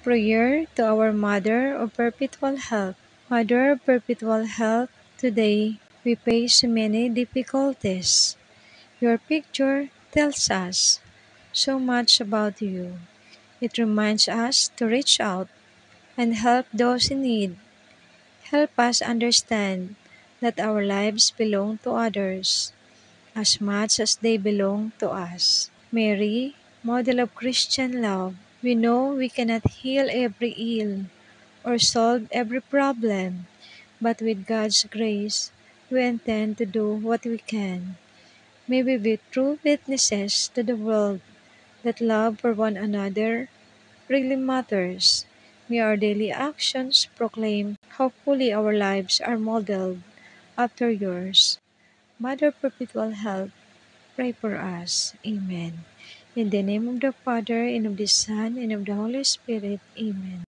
Prayer to our Mother of Perpetual Help. Mother of Perpetual Help, today we face many difficulties. Your picture tells us so much about you. It reminds us to reach out and help those in need. Help us understand that our lives belong to others as much as they belong to us. Mary, model of Christian love, we know we cannot heal every ill or solve every problem, but with God's grace, we intend to do what we can. May we be true witnesses to the world that love for one another really matters. May our daily actions proclaim how fully our lives are modeled after yours. Mother Perpetual Help, pray for us. Amen. In the name of the Father, and of the Son, and of the Holy Spirit. Amen.